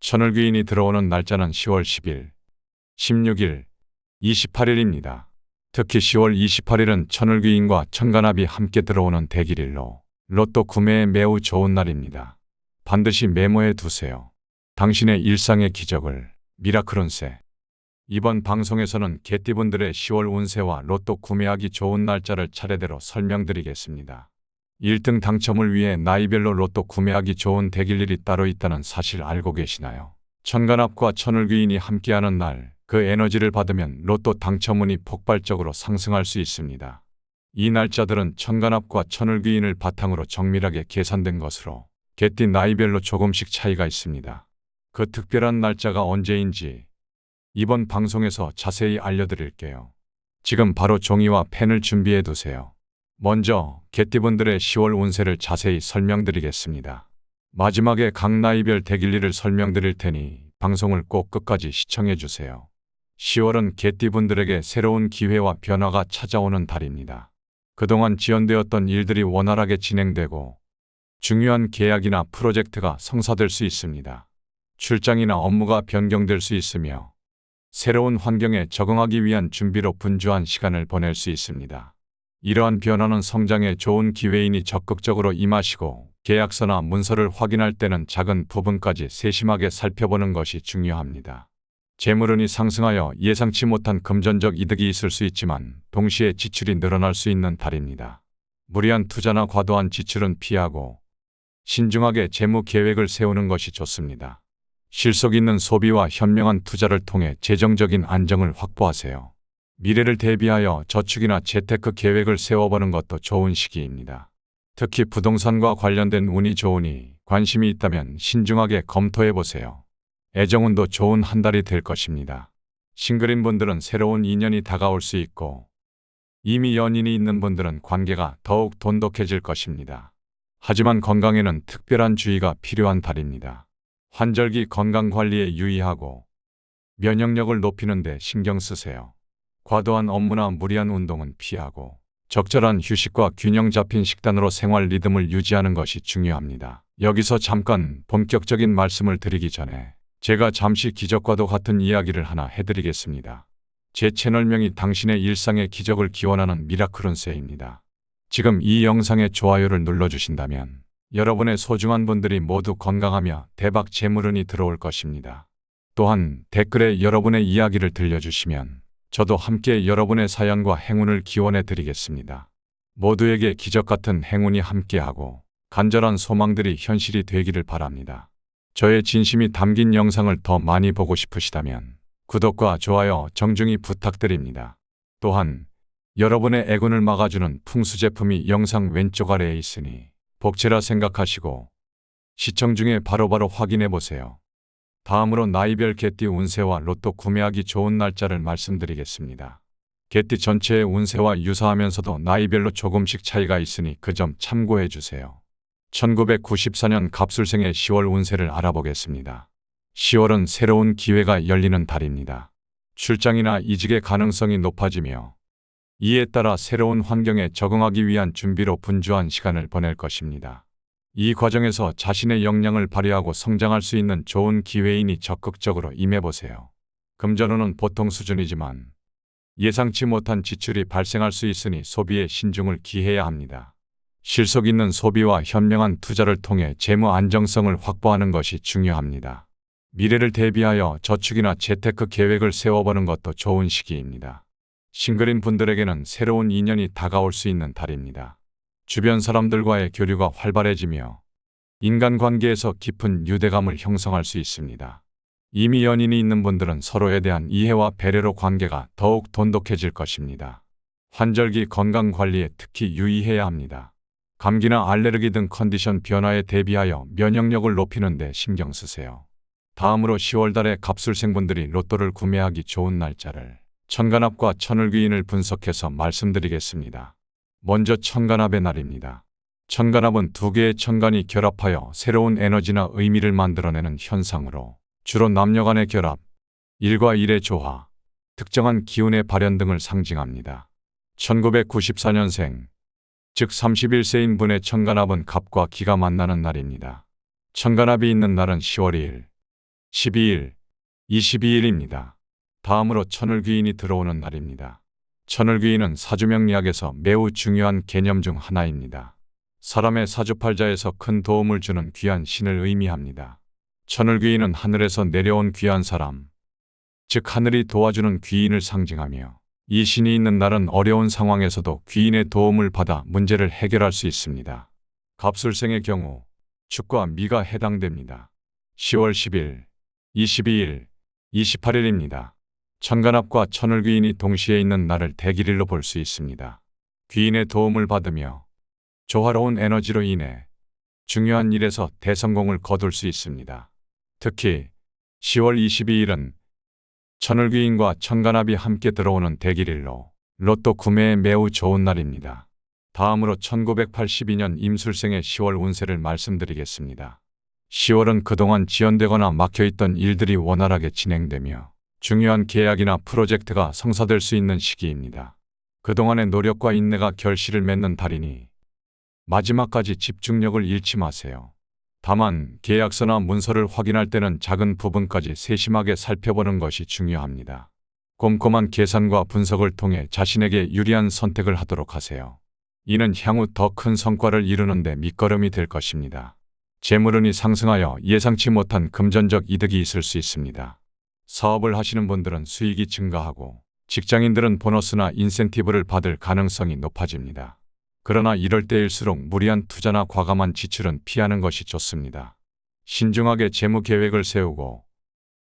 천을귀인이 들어오는 날짜는 10월 10일, 16일, 28일입니다. 특히 10월 28일은 천을귀인과 천간합이 함께 들어오는 대길일로 로또 구매에 매우 좋은 날입니다. 반드시 메모해 두세요. 당신의 일상의 기적을 미라클 운세. 이번 방송에서는 개띠분들의 10월 운세와 로또 구매하기 좋은 날짜를 차례대로 설명드리겠습니다. 1등 당첨을 위해 나이별로 로또 구매하기 좋은 대길일이 따로 있다는 사실 알고 계시나요? 천간합과 천을귀인이 함께하는 날, 그 에너지를 받으면 로또 당첨운이 폭발적으로 상승할 수 있습니다. 이 날짜들은 천간합과 천을귀인을 바탕으로 정밀하게 계산된 것으로 개띠 나이별로 조금씩 차이가 있습니다. 그 특별한 날짜가 언제인지 이번 방송에서 자세히 알려드릴게요. 지금 바로 종이와 펜을 준비해 두세요. 먼저 개띠분들의 10월 운세를 자세히 설명드리겠습니다. 마지막에 각 나이별 대길일을 설명드릴 테니 방송을 꼭 끝까지 시청해 주세요. 10월은 개띠분들에게 새로운 기회와 변화가 찾아오는 달입니다. 그동안 지연되었던 일들이 원활하게 진행되고 중요한 계약이나 프로젝트가 성사될 수 있습니다. 출장이나 업무가 변경될 수 있으며 새로운 환경에 적응하기 위한 준비로 분주한 시간을 보낼 수 있습니다. 이러한 변화는 성장에 좋은 기회이니 적극적으로 임하시고 계약서나 문서를 확인할 때는 작은 부분까지 세심하게 살펴보는 것이 중요합니다. 재물운이 상승하여 예상치 못한 금전적 이득이 있을 수 있지만 동시에 지출이 늘어날 수 있는 달입니다. 무리한 투자나 과도한 지출은 피하고 신중하게 재무 계획을 세우는 것이 좋습니다. 실속 있는 소비와 현명한 투자를 통해 재정적인 안정을 확보하세요. 미래를 대비하여 저축이나 재테크 계획을 세워보는 것도 좋은 시기입니다. 특히 부동산과 관련된 운이 좋으니 관심이 있다면 신중하게 검토해보세요. 애정운도 좋은 한 달이 될 것입니다. 싱글인 분들은 새로운 인연이 다가올 수 있고 이미 연인이 있는 분들은 관계가 더욱 돈독해질 것입니다. 하지만 건강에는 특별한 주의가 필요한 달입니다. 환절기 건강관리에 유의하고 면역력을 높이는 데 신경 쓰세요. 과도한 업무나 무리한 운동은 피하고 적절한 휴식과 균형 잡힌 식단으로 생활 리듬을 유지하는 것이 중요합니다. 여기서 잠깐 본격적인 말씀을 드리기 전에 제가 잠시 기적과도 같은 이야기를 하나 해드리겠습니다. 제 채널명이 당신의 일상의 기적을 기원하는 미라클 운세입니다. 지금 이 영상에 좋아요를 눌러주신다면 여러분의 소중한 분들이 모두 건강하며 대박 재물운이 들어올 것입니다. 또한 댓글에 여러분의 이야기를 들려주시면 저도 함께 여러분의 사연과 행운을 기원해 드리겠습니다. 모두에게 기적같은 행운이 함께하고 간절한 소망들이 현실이 되기를 바랍니다. 저의 진심이 담긴 영상을 더 많이 보고 싶으시다면 구독과 좋아요 정중히 부탁드립니다. 또한 여러분의 애군을 막아주는 풍수 제품이 영상 왼쪽 아래에 있으니 복채라 생각하시고 시청 중에 바로바로 확인해 보세요. 다음으로 나이별 개띠 운세와 로또 구매하기 좋은 날짜를 말씀드리겠습니다. 개띠 전체의 운세와 유사하면서도 나이별로 조금씩 차이가 있으니 그 점 참고해 주세요. 1994년 갑술생의 10월 운세를 알아보겠습니다. 10월은 새로운 기회가 열리는 달입니다. 출장이나 이직의 가능성이 높아지며 이에 따라 새로운 환경에 적응하기 위한 준비로 분주한 시간을 보낼 것입니다. 이 과정에서 자신의 역량을 발휘하고 성장할 수 있는 좋은 기회이니 적극적으로 임해보세요. 금전운은 보통 수준이지만 예상치 못한 지출이 발생할 수 있으니 소비에 신중을 기해야 합니다. 실속 있는 소비와 현명한 투자를 통해 재무 안정성을 확보하는 것이 중요합니다. 미래를 대비하여 저축이나 재테크 계획을 세워보는 것도 좋은 시기입니다. 싱글인 분들에게는 새로운 인연이 다가올 수 있는 달입니다. 주변 사람들과의 교류가 활발해지며 인간관계에서 깊은 유대감을 형성할 수 있습니다. 이미 연인이 있는 분들은 서로에 대한 이해와 배려로 관계가 더욱 돈독해질 것입니다. 환절기 건강관리에 특히 유의해야 합니다. 감기나 알레르기 등 컨디션 변화에 대비하여 면역력을 높이는 데 신경 쓰세요. 다음으로 10월달에 갑술생분들이 로또를 구매하기 좋은 날짜를 천간합과 천을귀인을 분석해서 말씀드리겠습니다. 먼저 천간합의 날입니다. 천간합은 두 개의 천간이 결합하여 새로운 에너지나 의미를 만들어내는 현상으로 주로 남녀 간의 결합, 일과 일의 조화, 특정한 기운의 발현 등을 상징합니다. 1994년생, 즉 31세인 분의 천간합은 갑과 기가 만나는 날입니다. 천간합이 있는 날은 10월 2일, 12일, 22일입니다. 다음으로 천을귀인이 들어오는 날입니다. 천을귀인은 사주명리학에서 매우 중요한 개념 중 하나입니다. 사람의 사주팔자에서 큰 도움을 주는 귀한 신을 의미합니다. 천을귀인은 하늘에서 내려온 귀한 사람, 즉 하늘이 도와주는 귀인을 상징하며 이 신이 있는 날은 어려운 상황에서도 귀인의 도움을 받아 문제를 해결할 수 있습니다. 갑술생의 경우 축과 미가 해당됩니다. 10월 10일, 22일, 28일입니다. 천간합과 천을귀인이 동시에 있는 날을 대길일로 볼 수 있습니다. 귀인의 도움을 받으며 조화로운 에너지로 인해 중요한 일에서 대성공을 거둘 수 있습니다. 특히 10월 22일은 천을귀인과 천간합이 함께 들어오는 대길일로 로또 구매에 매우 좋은 날입니다. 다음으로 1982년 임술생의 10월 운세를 말씀드리겠습니다. 10월은 그동안 지연되거나 막혀있던 일들이 원활하게 진행되며 중요한 계약이나 프로젝트가 성사될 수 있는 시기입니다. 그동안의 노력과 인내가 결실을 맺는 달이니 마지막까지 집중력을 잃지 마세요. 다만 계약서나 문서를 확인할 때는 작은 부분까지 세심하게 살펴보는 것이 중요합니다. 꼼꼼한 계산과 분석을 통해 자신에게 유리한 선택을 하도록 하세요. 이는 향후 더 큰 성과를 이루는 데 밑거름이 될 것입니다. 재물운이 상승하여 예상치 못한 금전적 이득이 있을 수 있습니다. 사업을 하시는 분들은 수익이 증가하고 직장인들은 보너스나 인센티브를 받을 가능성이 높아집니다. 그러나 이럴 때일수록 무리한 투자나 과감한 지출은 피하는 것이 좋습니다. 신중하게 재무 계획을 세우고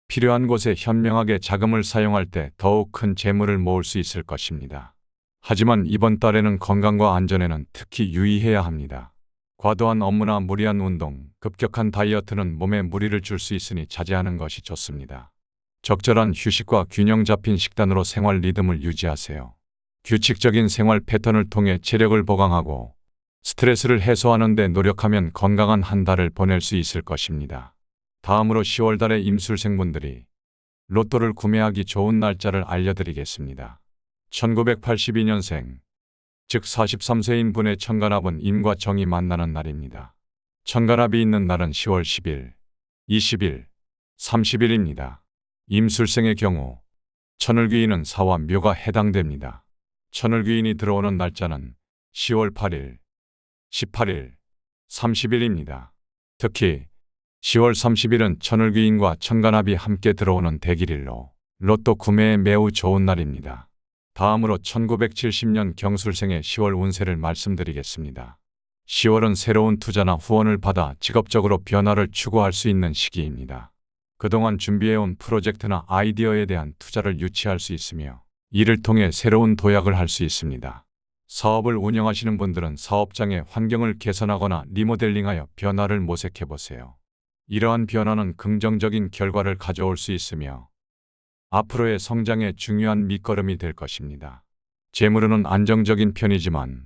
필요한 곳에 현명하게 자금을 사용할 때 더욱 큰 재물을 모을 수 있을 것입니다. 하지만 이번 달에는 건강과 안전에는 특히 유의해야 합니다. 과도한 업무나 무리한 운동, 급격한 다이어트는 몸에 무리를 줄 수 있으니 자제하는 것이 좋습니다. 적절한 휴식과 균형 잡힌 식단으로 생활 리듬을 유지하세요. 규칙적인 생활 패턴을 통해 체력을 보강하고 스트레스를 해소하는 데 노력하면 건강한 한 달을 보낼 수 있을 것입니다. 다음으로 10월 달에 임술생분들이 로또를 구매하기 좋은 날짜를 알려드리겠습니다. 1982년생, 즉 43세인 분의 천간합은 임과 정이 만나는 날입니다. 천간합이 있는 날은 10월 10일, 20일, 30일입니다. 임술생의 경우 천을귀인은 사와 묘가 해당됩니다. 천을귀인이 들어오는 날짜는 10월 8일, 18일, 30일입니다. 특히 10월 30일은 천을귀인과 천간합이 함께 들어오는 대길일로 로또 구매에 매우 좋은 날입니다. 다음으로 1970년 경술생의 10월 운세를 말씀드리겠습니다. 10월은 새로운 투자나 후원을 받아 직업적으로 변화를 추구할 수 있는 시기입니다. 그동안 준비해온 프로젝트나 아이디어에 대한 투자를 유치할 수 있으며 이를 통해 새로운 도약을 할 수 있습니다. 사업을 운영하시는 분들은 사업장의 환경을 개선하거나 리모델링하여 변화를 모색해보세요. 이러한 변화는 긍정적인 결과를 가져올 수 있으며 앞으로의 성장에 중요한 밑거름이 될 것입니다. 재물운은 안정적인 편이지만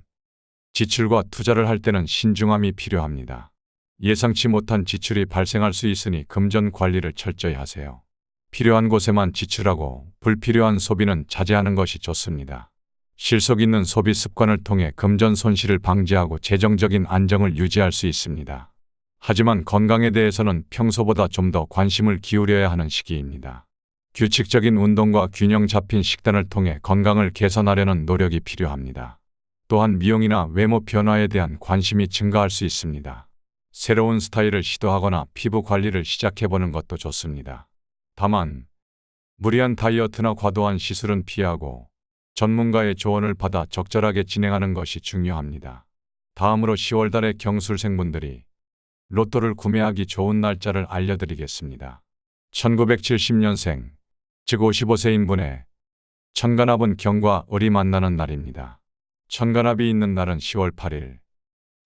지출과 투자를 할 때는 신중함이 필요합니다. 예상치 못한 지출이 발생할 수 있으니 금전 관리를 철저히 하세요. 필요한 곳에만 지출하고 불필요한 소비는 자제하는 것이 좋습니다. 실속 있는 소비 습관을 통해 금전 손실을 방지하고 재정적인 안정을 유지할 수 있습니다. 하지만 건강에 대해서는 평소보다 좀 더 관심을 기울여야 하는 시기입니다. 규칙적인 운동과 균형 잡힌 식단을 통해 건강을 개선하려는 노력이 필요합니다. 또한 미용이나 외모 변화에 대한 관심이 증가할 수 있습니다. 새로운 스타일을 시도하거나 피부 관리를 시작해보는 것도 좋습니다. 다만 무리한 다이어트나 과도한 시술은 피하고 전문가의 조언을 받아 적절하게 진행하는 것이 중요합니다. 다음으로 10월 달의 경술생분들이 로또를 구매하기 좋은 날짜를 알려드리겠습니다. 1970년생, 즉 55세인 분의 천간합은 경과 을이 만나는 날입니다. 천간합이 있는 날은 10월 8일,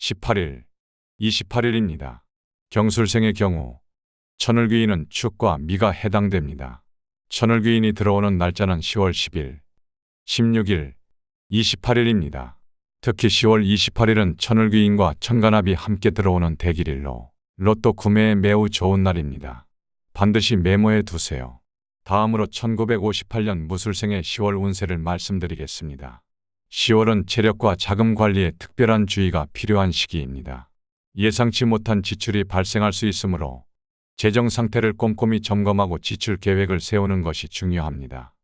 18일, 28일입니다. 경술생의 경우 천을귀인은 축과 미가 해당됩니다. 천을귀인이 들어오는 날짜는 10월 10일, 16일, 28일입니다. 특히 10월 28일은 천을귀인과 천간합이 함께 들어오는 대길일로 로또 구매에 매우 좋은 날입니다. 반드시 메모해 두세요. 다음으로 1958년 무술생의 10월 운세를 말씀드리겠습니다. 10월은 체력과 자금 관리에 특별한 주의가 필요한 시기입니다. 예상치 못한 지출이 발생할 수 있으므로 재정 상태를 꼼꼼히 점검하고 지출 계획을 세우는 것이 중요합니다.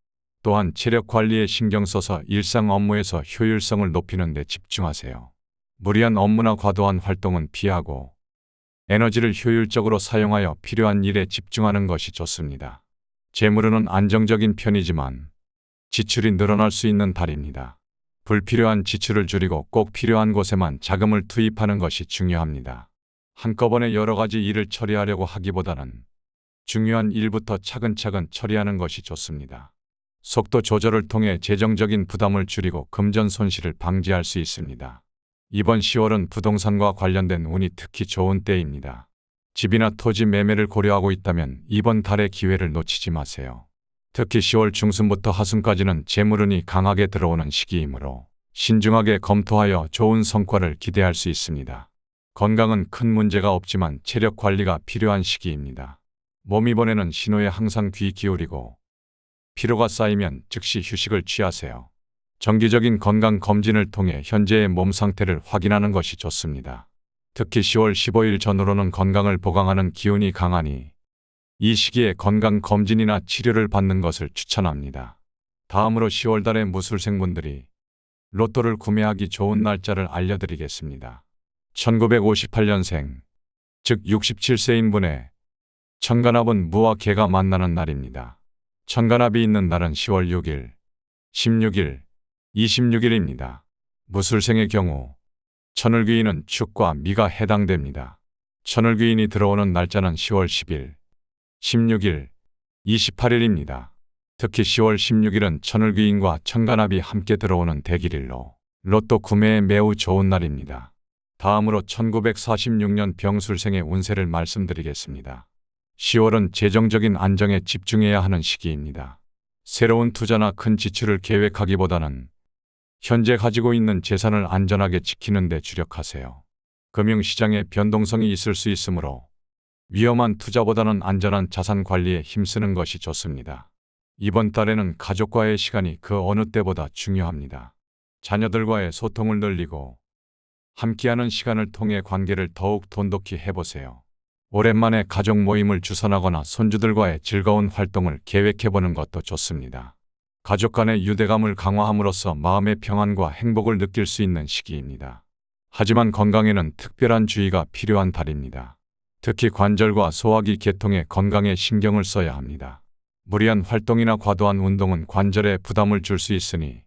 또한 체력 관리에 신경 써서 일상 업무에서 효율성을 높이는 데 집중하세요. 무리한 업무나 과도한 활동은 피하고 에너지를 효율적으로 사용하여 필요한 일에 집중하는 것이 좋습니다. 재물운은 안정적인 편이지만 지출이 늘어날 수 있는 달입니다. 불필요한 지출을 줄이고 꼭 필요한 곳에만 자금을 투입하는 것이 중요합니다. 한꺼번에 여러 가지 일을 처리하려고 하기보다는 중요한 일부터 차근차근 처리하는 것이 좋습니다. 속도 조절을 통해 재정적인 부담을 줄이고 금전 손실을 방지할 수 있습니다. 이번 10월은 부동산과 관련된 운이 특히 좋은 때입니다. 집이나 토지 매매를 고려하고 있다면 이번 달의 기회를 놓치지 마세요. 특히 10월 중순부터 하순까지는 재물운이 강하게 들어오는 시기이므로 신중하게 검토하여 좋은 성과를 기대할 수 있습니다. 건강은 큰 문제가 없지만 체력 관리가 필요한 시기입니다. 몸이 보내는 신호에 항상 귀 기울이고 피로가 쌓이면 즉시 휴식을 취하세요. 정기적인 건강 검진을 통해 현재의 몸 상태를 확인하는 것이 좋습니다. 특히 10월 15일 전후로는 건강을 보강하는 기운이 강하니 이 시기에 건강 검진이나 치료를 받는 것을 추천합니다. 다음으로 10월 달에 무술생분들이 로또를 구매하기 좋은 날짜를 알려드리겠습니다. 1958년생, 즉 67세인 분의 천간합은 무와 개가 만나는 날입니다. 천간합이 있는 날은 10월 6일, 16일, 26일입니다. 무술생의 경우 천을귀인은 축과 미가 해당됩니다. 천을귀인이 들어오는 날짜는 10월 10일, 16일, 28일입니다. 특히 10월 16일은 천을귀인과 천간합이 함께 들어오는 대길일로 로또 구매에 매우 좋은 날입니다. 다음으로 1946년 병술생의 운세를 말씀드리겠습니다. 10월은 재정적인 안정에 집중해야 하는 시기입니다. 새로운 투자나 큰 지출을 계획하기보다는 현재 가지고 있는 재산을 안전하게 지키는 데 주력하세요. 금융시장에 변동성이 있을 수 있으므로 위험한 투자보다는 안전한 자산 관리에 힘쓰는 것이 좋습니다. 이번 달에는 가족과의 시간이 그 어느 때보다 중요합니다. 자녀들과의 소통을 늘리고 함께하는 시간을 통해 관계를 더욱 돈독히 해보세요. 오랜만에 가족 모임을 주선하거나 손주들과의 즐거운 활동을 계획해보는 것도 좋습니다. 가족 간의 유대감을 강화함으로써 마음의 평안과 행복을 느낄 수 있는 시기입니다. 하지만 건강에는 특별한 주의가 필요한 달입니다. 특히 관절과 소화기 계통의 건강에 신경을 써야 합니다. 무리한 활동이나 과도한 운동은 관절에 부담을 줄 수 있으니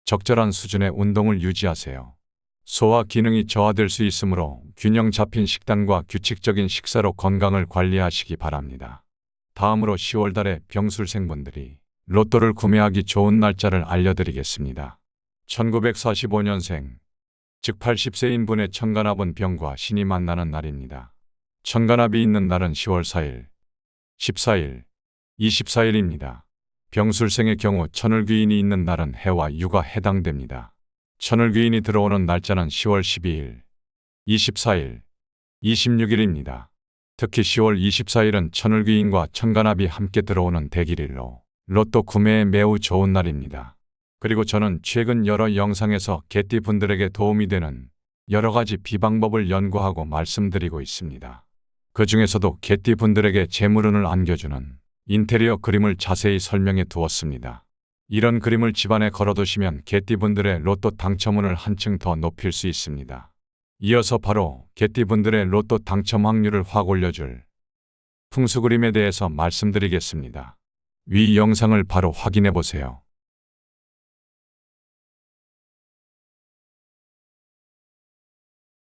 적절한 수준의 운동을 유지하세요. 소화 기능이 저하될 수 있으므로 균형 잡힌 식단과 규칙적인 식사로 건강을 관리하시기 바랍니다. 다음으로 10월 달에 병술생분들이 로또를 구매하기 좋은 날짜를 알려드리겠습니다. 1945년생, 즉 80세인 분의 천간합은 병과 신이 만나는 날입니다. 천간합이 있는 날은 10월 4일, 14일, 24일입니다. 병술생의 경우 천을귀인이 있는 날은 해와 유가 해당됩니다. 천을귀인이 들어오는 날짜는 10월 12일, 24일, 26일입니다. 특히 10월 24일은 천을귀인과 천간합이 함께 들어오는 대길일로 로또 구매에 매우 좋은 날입니다. 그리고 저는 최근 여러 영상에서 개띠분들에게 도움이 되는 여러 가지 비방법을 연구하고 말씀드리고 있습니다. 그 중에서도 개띠분들에게 재물운을 안겨주는 인테리어 그림을 자세히 설명해 두었습니다. 이런 그림을 집안에 걸어두시면 개띠분들의 로또 당첨운을 한층 더 높일 수 있습니다. 이어서 바로 개띠분들의 로또 당첨 확률을 확 올려줄 풍수 그림에 대해서 말씀드리겠습니다. 위 영상을 바로 확인해 보세요.